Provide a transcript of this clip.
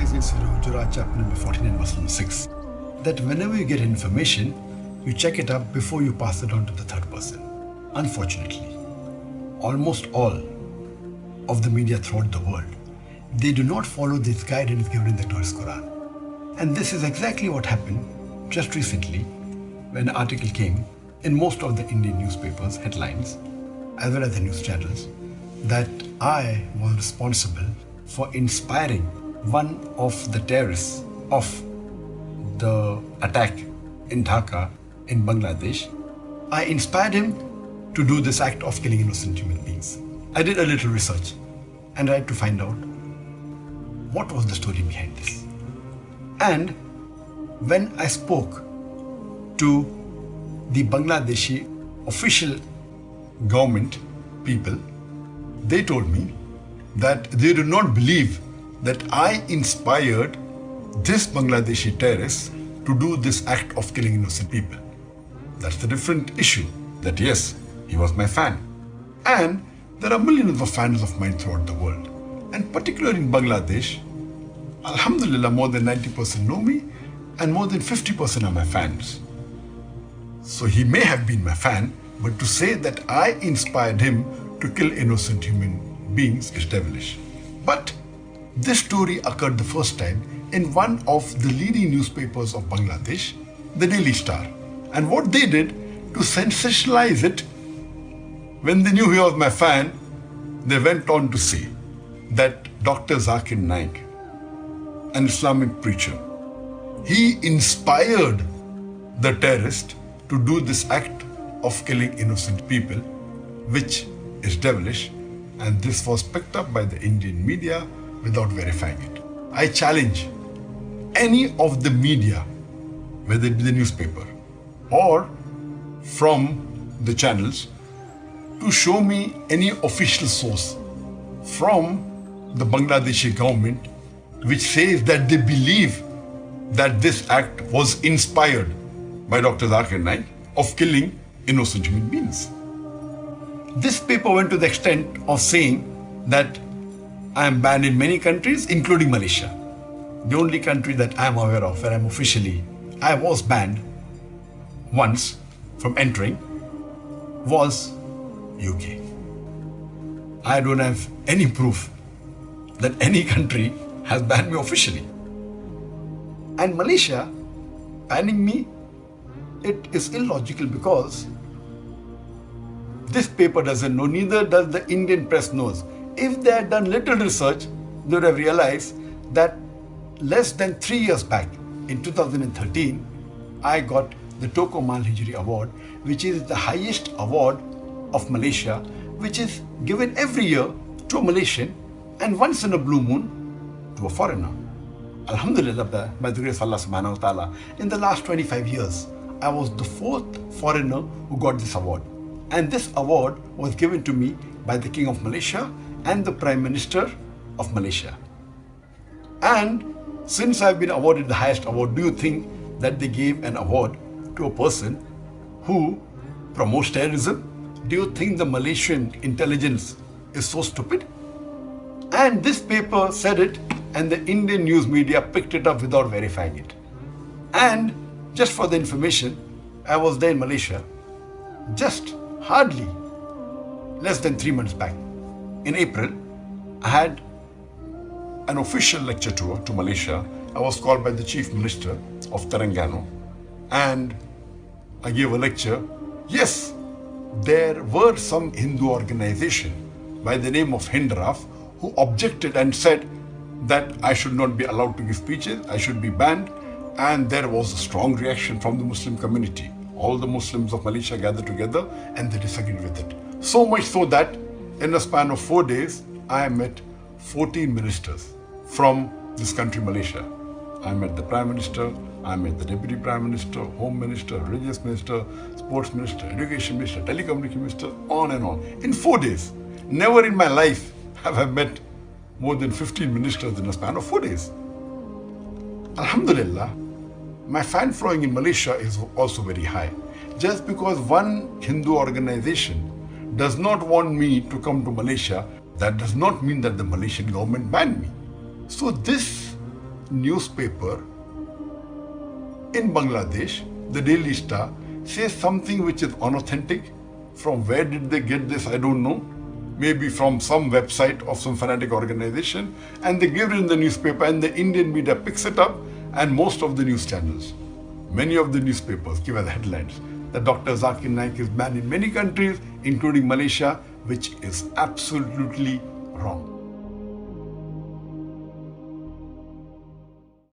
says in Surah Hujurat, chapter number 14 and verse number 6, that whenever you get information, you check it up before you pass it on to the third person. Unfortunately, almost all of the media throughout the world, they do not follow this guidance given in the glorious Quran. And this is exactly what happened just recently when an article came in most of the Indian newspapers, headlines, as well as the news channels, that I was responsible for inspiring one of the terrorists of the attack in Dhaka in Bangladesh. I inspired him to do this act of killing innocent human beings. I did a little research and tried to find out what was the story behind this. And when I spoke to the Bangladeshi official government people, they told me that they do not believe that I inspired this Bangladeshi terrorist to do this act of killing innocent people. That's the different issue. That yes, he was my fan. And there are millions of fans of mine throughout the world. And particularly in Bangladesh, Alhamdulillah, more than 90% know me and more than 50% are my fans. So he may have been my fan, but to say that I inspired him to kill innocent human beings is devilish. But this story occurred the first time in one of the leading newspapers of Bangladesh, the Daily Star. And what they did to sensationalize it, when they knew he was my fan, they went on to say that Dr. Zakir Naik, an Islamic preacher, he inspired the terrorist to do this act of killing innocent people, which is devilish, and this was picked up by the Indian media without verifying it. I challenge any of the media, whether it be the newspaper or from the channels, to show me any official source from the Bangladeshi government which says that they believe that this act was inspired by Dr. Zakir Naik of killing innocent human beings. This paper went to the extent of saying that I am banned in many countries, including Malaysia. The only country that I am aware of where I was banned once from entering was UK. I don't have any proof that any country has banned me officially. And Malaysia banning me, it is illogical because this paper doesn't know, neither does the Indian press knows. If they had done little research, they would have realized that less than 3 years back, in 2013, I got the Toko Mal Hijri Award, which is the highest award of Malaysia, which is given every year to a Malaysian and once in a blue moon to a foreigner. Alhamdulillah, by the grace of Allah subhanahu wa ta'ala, in the last 25 years, I was the 4th foreigner who got this award. And this award was given to me by the King of Malaysia and the Prime Minister of Malaysia. And since I've been awarded the highest award, do you think that they gave an award to a person who promotes terrorism? Do you think the Malaysian intelligence is so stupid? And this paper said it, and the Indian news media picked it up without verifying it. And just for the information, I was there in Malaysia just hardly less than 3 months back. In April, I had an official lecture tour to Malaysia. I was called by the Chief Minister of Terengganu and I gave a lecture. Yes, there were some Hindu organization by the name of Hindraf who objected and said that I should not be allowed to give speeches, I should be banned, and there was a strong reaction from the Muslim community. All the Muslims of Malaysia gathered together and they disagreed with it. So much so that in a span of 4 days, I met 14 ministers from this country, Malaysia. I met the Prime Minister, I met the Deputy Prime Minister, Home Minister, Religious Minister, Sports Minister, Education Minister, Telecommunication Minister, on and on. In 4 days. Never in my life have I met more than 15 ministers in a span of 4 days. Alhamdulillah, my fan following in Malaysia is also very high. Just because one Hindu organization does not want me to come to Malaysia, that does not mean that the Malaysian government banned me. So this newspaper in Bangladesh, the Daily Star, says something which is unauthentic. From where did they get this? I don't know. Maybe from some website of some fanatic organization, and they give it in the newspaper, and the Indian media picks it up, and most of the news channels, many of the newspapers give as headlines that Dr. Zakir Naik is banned in many countries, including Malaysia, which is absolutely wrong.